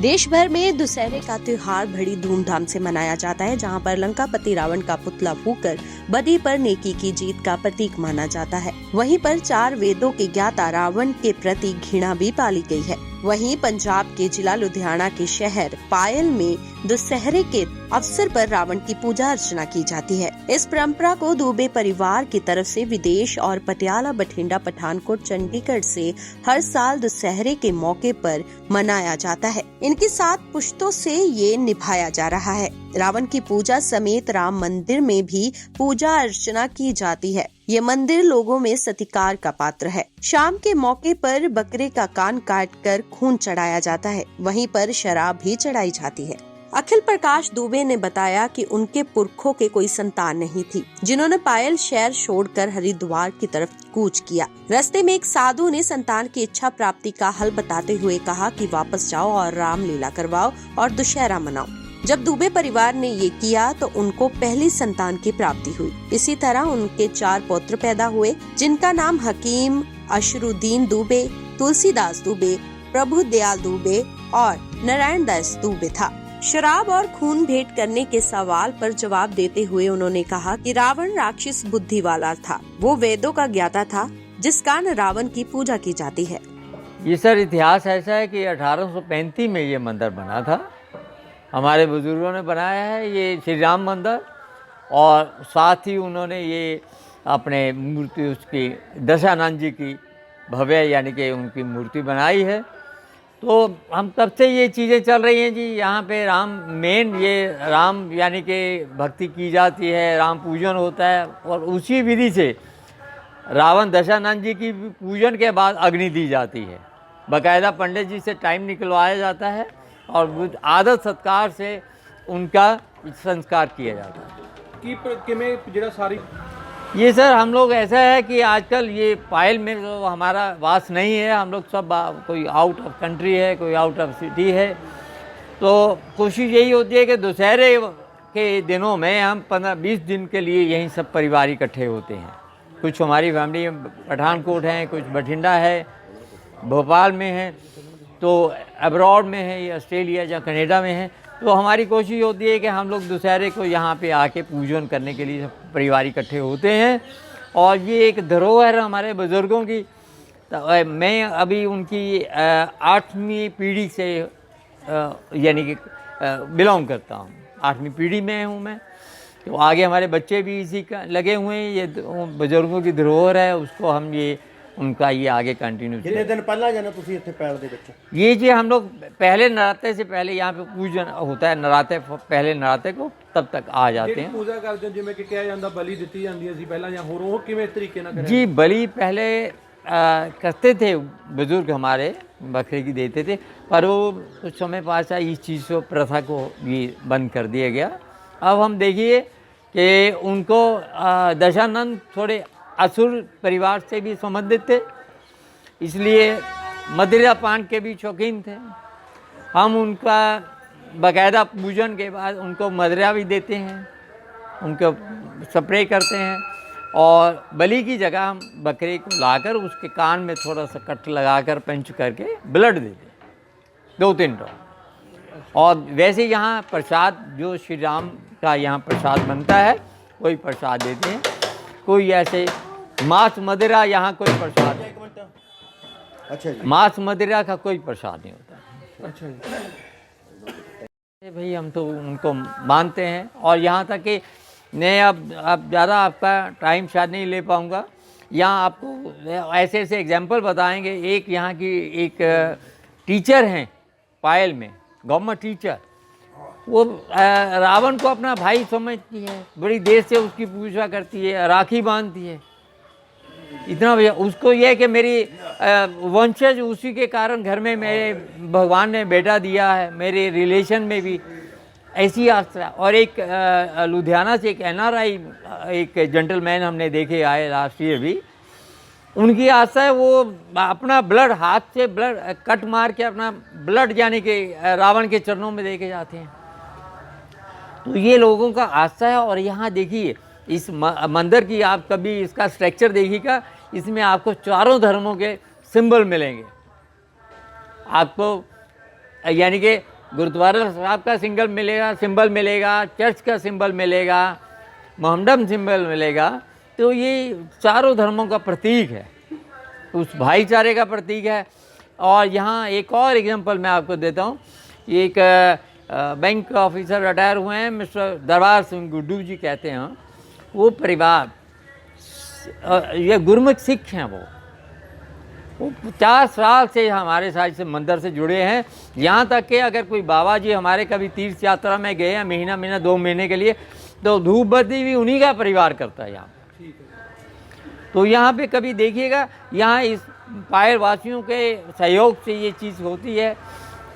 देश भर में दुशहरे का त्योहार बड़ी धूमधाम से मनाया जाता है, जहां पर लंकापति रावण का पुतला फूंककर बदी पर नेकी की जीत का प्रतीक माना जाता है। वहीं पर 4 वेदों के ज्ञाता रावण के प्रति घृणा भी पाली गई है। वहीं पंजाब के जिला लुधियाना के शहर पायल में दुशहरे के अवसर पर रावण की पूजा अर्चना की जाती है। इस परंपरा को दुबे परिवार की तरफ से विदेश और पटियाला, बठिंडा, पठानकोट, चंडीगढ़ से हर साल दुशहरे के मौके पर मनाया जाता है। इनके 7 पुश्तों से ये निभाया जा रहा है। रावण की पूजा समेत राम मंदिर में भी पूजा अर्चना की जाती है। ये मंदिर लोगों में सत्कार का पात्र है। शाम के मौके पर बकरे का कान काटकर खून चढ़ाया जाता है। वहीं पर शराब भी चढ़ाई जाती है। अखिल प्रकाश दुबे ने बताया कि उनके पुरखों के कोई संतान नहीं थी, जिन्होंने पायल शहर छोड़कर हरिद्वार की तरफ कूच किया। रास्ते में एक साधु ने संतान की इच्छा प्राप्ति का हल बताते हुए कहा कि वापस जाओ और रामलीला करवाओ और दुशहरा मनाओ। जब दुबे परिवार ने ये किया तो उनको पहली संतान की प्राप्ति हुई। इसी तरह उनके 4 पौत्र पैदा हुए, जिनका नाम हकीम, अशरुद्दीन दुबे, तुलसीदास दुबे, प्रभु दयाल दुबे और नारायण दास दुबे था। शराब और खून भेंट करने के सवाल पर जवाब देते हुए उन्होंने कहा कि रावण राक्षस बुद्धि वाला था। वो वेदों का ज्ञाता था, जिस कारण रावण की पूजा की जाती है। ये सर इतिहास ऐसा है कि 1835 में ये मंदिर बना था। हमारे बुजुर्गों ने बनाया है ये श्री राम मंदिर, और साथ ही उन्होंने ये अपने मूर्ति उसकी दशानंद जी की भव्य यानी कि उनकी मूर्ति बनाई है। तो हम तब से ये चीज़ें चल रही हैं जी। यहाँ पे राम मेन ये राम यानी कि भक्ति की जाती है, राम पूजन होता है, और उसी विधि से रावण दशानंद जी की पूजन के बाद अग्नि दी जाती है। बाकायदा पंडित जी से टाइम निकलवाया जाता है और आदर सत्कार से उनका संस्कार किया जाता है। ये सर हम लोग ऐसा है कि आजकल ये पायल में तो हमारा वास नहीं है। हम लोग सब कोई आउट ऑफ कंट्री है, कोई आउट ऑफ सिटी है। तो कोशिश यही होती है कि दुशहरे के दिनों में हम 15-20 दिन के लिए यहीं सब परिवार इकट्ठे होते हैं। कुछ हमारी फैमिली पठानकोट हैं, कुछ बठिंडा है, भोपाल में है, तो अब्रॉड में है, ये ऑस्ट्रेलिया या कनाडा में है। तो हमारी कोशिश होती है कि हम लोग दुशहरे को यहाँ पे आके पूजन करने के लिए सब परिवार इकट्ठे होते हैं। और ये एक धरोहर हमारे बुज़ुर्गों की। तो मैं अभी उनकी 8वीं पीढ़ी से यानी कि बिलोंग करता हूँ। 8वीं पीढ़ी में हूँ मैं। तो आगे हमारे बच्चे भी इसी का लगे हुए हैं। ये बुज़ुर्गों की धरोहर है, उसको हम ये उनका ये आगे कंटिन्यू। कितने दिन पहला जाना तुसी इत्थे पैल दे विच? ये जी हम लोग पहले नराते से पहले यहाँ पे पूजन होता है। नराते पहले नराते को तब तक आ जाते हैं। पूजा करते हैं जिवें कि कहा जाता बलि दी जाती सी पहला, या होर वो किवें तरीके नाल जी बलि पहले करते थे बुजुर्ग हमारे, बकरे की देते थे, पर वो कुछ समय पास इस चीज़ को प्रथा को भी बंद कर दिया गया। अब हम देखिए कि उनको दशानंद थोड़े असुर परिवार से भी संबंधित थे, इसलिए मदिरा पान के भी शौकीन थे। हम उनका बाकायदा पूजन के बाद उनको मदिरा भी देते हैं, उनको स्प्रे करते हैं, और बलि की जगह हम बकरे को लाकर उसके कान में थोड़ा सा कट लगाकर पंच करके ब्लड देते हैं 2-3 ड्रॉप। और वैसे यहाँ प्रसाद जो श्री राम का यहाँ प्रसाद बनता है कोई प्रसाद देते हैं। कोई ऐसे मांस मदिरा यहाँ कोई प्रसाद नहीं। अच्छा जी। मांस मदिरा का कोई प्रसाद नहीं होता। अच्छा जी। भाई हम तो उनको मानते हैं। और यहाँ तक कि मैं अब ज़्यादा आपका टाइम शायद नहीं ले पाऊँगा। यहाँ आपको ऐसे ऐसे एग्जाम्पल बताएंगे। एक यहाँ की एक टीचर हैं पायल में, गवर्नमेंट टीचर, वो रावण को अपना भाई समझती है, बड़ी देर से उसकी पूजा करती है, राखी बांधती है। इतना भैया उसको ये है कि मेरी वंशज उसी के कारण घर में मेरे भगवान ने बेटा दिया है, मेरे रिलेशन में भी ऐसी आस्था। और एक लुधियाना से एक NRI एक जेंटलमैन हमने देखे आए लास्ट ईयर भी, उनकी आस्था है वो अपना ब्लड हाथ से ब्लड कट मार के अपना ब्लड यानी कि रावण के चरणों में दे के जाते हैं। तो ये लोगों का आस्था है। और यहाँ देखिए इस मंदिर की आप कभी इसका स्ट्रक्चर देखिएगा, इसमें आपको चारों धर्मों के सिंबल मिलेंगे। आपको यानी कि गुरुद्वारा साहब का सिंबल मिलेगा, चर्च का सिंबल मिलेगा, मोहम्मडन सिंबल मिलेगा। तो ये चारों धर्मों का प्रतीक है, उस भाईचारे का प्रतीक है। और यहाँ एक और एग्जांपल मैं आपको देता हूँ। एक बैंक ऑफिसर रिटायर हुए हैं, मिस्टर दरबार सिंह गुड्डू जी कहते हैं। वो परिवार ये गुरमुख सिख हैं। वो 50 साल से हमारे साथ से मंदिर से जुड़े हैं। यहाँ तक कि अगर कोई बाबा जी हमारे कभी तीर्थ यात्रा में गए हैं महीना 2 महीने के लिए, तो धूप बत्ती भी उन्हीं का परिवार करता है यहाँ। तो यहाँ पे कभी देखिएगा, यहाँ इस पायल वासियों के सहयोग से ये चीज़ होती है।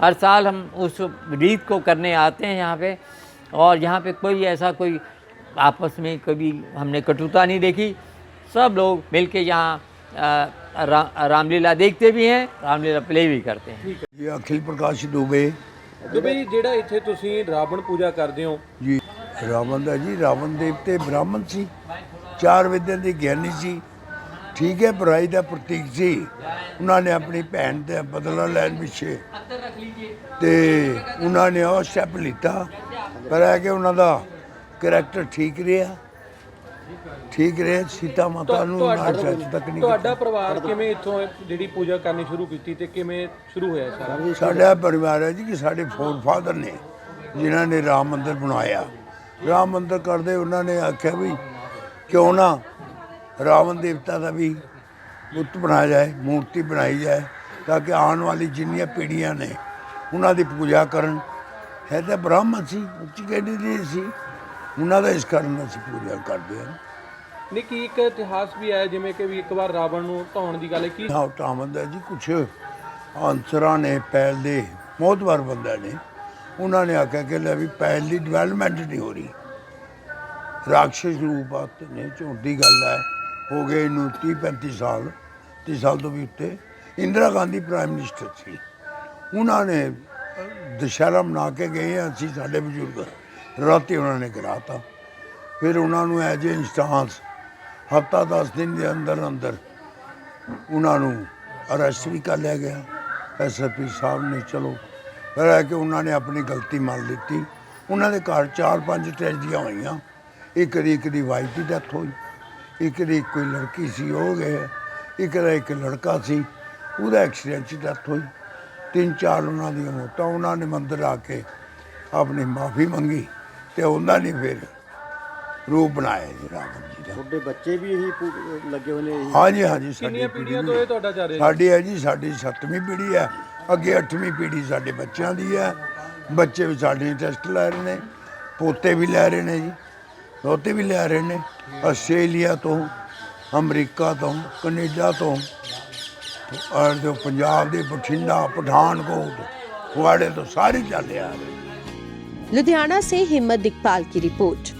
हर साल हम उस रीत को करने आते हैं यहाँ पे। और यहाँ पे कोई ऐसा कोई आपस में कभी हमने कटुता नहीं देखी। सब लोग मिलके यहाँ रामलीला देखते भी हैं, रामलीला प्ले भी करते हैं। जी अखिल प्रकाश दुबे ਜੀ ਜਿਹੜਾ ਇੱਥੇ ਤੁਸੀਂ ਰਾਵਣ ਪੂਜਾ ਕਰਦੇ ਹੋ, ਜੀ ਰਾਵਣ ਦਾ ਜੀ ਰਾਵਣ ਦੇਵਤੇ ਬ੍ਰਾਹਮਣ ਸੀ, 4 ਵਿਦਿਆ ਦੇ ਗਿਆਨੀ ਸੀ, ਠੀਕ ਹੈ, ਬੁਰਾਈ ਦਾ ਪ੍ਰਤੀਕ ਸੀ। ਉਹਨਾਂ ਨੇ ਆਪਣੀ ਭੈਣ ਤੇ ਬਦਲਾ ਲੈਣ ਪਿੱਛੇ ਤੇ ਉਹਨਾਂ ਨੇ ਉਹ ਸਟੈਪ ਲਿੱਤਾ, ਪਰ ਹੈ ਕਿ ਉਹਨਾਂ ਦਾ ਕਰੈਕਟਰ ਠੀਕ ਰਿਹਾ ਸੀਤਾ ਮਾਤਾ ਨੂੰ ਨਾਲ ਸੱਚ ਤੱਕ ਨਹੀਂ ਤੁਹਾਡਾ ਪਰਿਵਾਰ ਕਿਵੇਂ ਇੱਥੋਂ ਜਿਹੜੀ ਪੂਜਾ ਕਰਨੀ ਸ਼ੁਰੂ ਕੀਤੀ ਤੇ ਕਿਵੇਂ ਸ਼ੁਰੂ ਹੋਇਆ ਸਾਰਾ? ਸਾਡਾ ਪਰਿਵਾਰ ਹੈ ਜੀ ਕਿ ਸਾਡੇ ਫਾਦਰ ਨੇ ਜਿਨ੍ਹਾਂ ਨੇ ਰਾਮ ਮੰਦਿਰ ਬਣਾਇਆ। ਰਾਮ ਮੰਦਿਰ ਕਰਦੇ ਉਹਨਾਂ ਨੇ ਆਖਿਆ ਵੀ ਕਿਉਂ ਨਾ ਰਾਵਣ ਦੇਵਤਾ ਦਾ ਵੀ ਬੁੱਤ ਬਣਾਇਆ ਜਾਏ, ਮੂਰਤੀ ਬਣਾਈ ਜਾਏ, ਤਾਂ ਕਿ ਆਉਣ ਵਾਲੀ ਜਿੰਨੀਆਂ ਪੀੜ੍ਹੀਆਂ ਨੇ ਉਹਨਾਂ ਦੀ ਪੂਜਾ ਕਰਨ। ਹੈ ਤਾਂ ਬ੍ਰਾਹਮਣ ਸੀ, ਉੱਚੀ ਕਹਿੰਦੀ ਦੀ ਸੀ, ਉਹਨਾਂ ਦਾ ਇਸ ਕਾਰਨ ਅਸੀਂ ਪੂਜਾ ਕਰਦੇ ਹਾਂ। ਨਹੀਂ ਕੀ ਇੱਕ ਇਤਿਹਾਸ ਵੀ ਹੈ ਜਿਵੇਂ ਕਿ ਵੀ ਇੱਕ ਵਾਰ ਰਾਵਣ ਨੂੰ ਢਾਉਣ ਦੀ ਗੱਲ ਕੀ? ਹਾਂ ਢਾਵਣ ਦਾ ਜੀ ਕੁਛ ਆਨਸਰਾਂ ਨੇ ਪੈਲ ਦੇ ਮੋਹਤਵਾਰ ਬੰਦੇ ਨੇ, ਉਹਨਾਂ ਨੇ ਆਖਿਆ ਕਿ ਲੈ ਵੀ ਪੈਲ ਦੀ ਡਿਵੈਲਪਮੈਂਟ ਨਹੀਂ ਹੋ ਰਹੀ, ਰਾਖਸ਼ ਰੂਪ ਨੇ ਝੋਟੀ ਗੱਲ ਹੈ। ਹੋ ਗਏ ਇਹਨੂੰ 30-35 ਸਾਲ, 30 ਸਾਲ ਤੋਂ ਵੀ ਉੱਤੇ। ਇੰਦਰਾ ਗਾਂਧੀ ਪ੍ਰਾਈਮ ਮਿਨਿਸਟਰ ਸੀ, ਉਹਨਾਂ ਨੇ ਦੁਸ਼ਹਿਰਾ ਮਨਾ ਕੇ ਗਏ ਅਸੀਂ, ਸਾਡੇ ਬਜ਼ੁਰਗ ਰਾਤੀ ਉਹਨਾਂ ਨੇ ਕਰਾਤਾ। ਫਿਰ ਉਹਨਾਂ ਨੂੰ ਐਜ ਏ ਇੰਸਟਾਂਸ ਹਫ਼ਤਾ 10 ਦਿਨ ਦੇ ਅੰਦਰ ਉਹਨਾਂ ਨੂੰ ਅਰੈਸਟ ਵੀ ਕਰ ਲਿਆ ਗਿਆ। SSP ਸਾਹਿਬ ਨੇ ਚਲੋ ਫਿਰ ਹੈ ਕਿ ਉਹਨਾਂ ਨੇ ਆਪਣੀ ਗਲਤੀ ਮੰਨ ਲਿੱਤੀ। ਉਹਨਾਂ ਦੇ ਘਰ 4-5 ਟ੍ਰੈਜਡੀਆਂ ਹੋਈਆਂ। ਇੱਕ ਦੀ ਵਾਈਫ ਦੀ ਡੈਥ ਹੋਈ, ਇੱਕ ਦੀ ਕੋਈ ਲੜਕੀ ਸੀ ਉਹ ਗਏ, ਇੱਕ ਲੜਕਾ ਸੀ ਉਹਦਾ ਐਕਸੀਡੈਂਟ 'ਚ ਡੈਥ ਹੋਈ। 3-4 ਉਹਨਾਂ ਦੀਆਂ ਮੌਤਾਂ। ਉਹਨਾਂ ਨੇ ਮੰਦਿਰ ਆ ਕੇ ਆਪਣੀ ਮਾਫੀ ਮੰਗੀ ਤੇ ਉਹਨਾਂ ਨੇ ਫਿਰ ਰੂਪ ਬਣਾਇਆ ਜੀ ਰਾਵਣ ਜੀ ਦਾ। ਤੁਹਾਡੇ ਬੱਚੇ ਵੀ ਇਹੀ ਲੱਗੇ ਹੋਏ ਨੇ? ਹਾਂਜੀ ਸਾਡੀ ਕਿੰਨੀਆਂ ਪੀੜ੍ਹੀਆਂ ਤੋਂ ਇਹ ਤੁਹਾਡਾ ਚੱਲ ਰਿਹਾ? ਸਾਡੀ ਹੈ ਜੀ, ਸਾਡੀ 7ਵੀਂ ਪੀੜ੍ਹੀ ਹੈ, ਅੱਗੇ 8ਵੀਂ ਪੀੜ੍ਹੀ ਸਾਡੇ ਬੱਚਿਆਂ ਦੀ ਹੈ। ਬੱਚੇ ਵੀ ਸਾਡੇ ਇੰਟਰਸਟ ਲੈ ਰਹੇ ਨੇ, ਪੋਤੇ ਵੀ ਲੈ ਰਹੇ ਨੇ ਜੀ, ਦੋਤੇ ਵੀ ਲੈ ਰਹੇ ਨੇ, ਆਸਟ੍ਰੇਲੀਆ ਤੋਂ, ਅਮਰੀਕਾ ਤੋਂ, ਕੈਨੇਡਾ ਤੋਂ, ਔਰ ਜੋ ਪੰਜਾਬ ਦੇ ਬਠਿੰਡਾ, ਪਠਾਨਕੋਟ, ਫਗਵਾੜੇ ਤੋਂ ਸਾਰੇ ਚੱਲੇ ਆ ਰਹੇ। लुधियाना से हिम्मत दिखपाल की रिपोर्ट।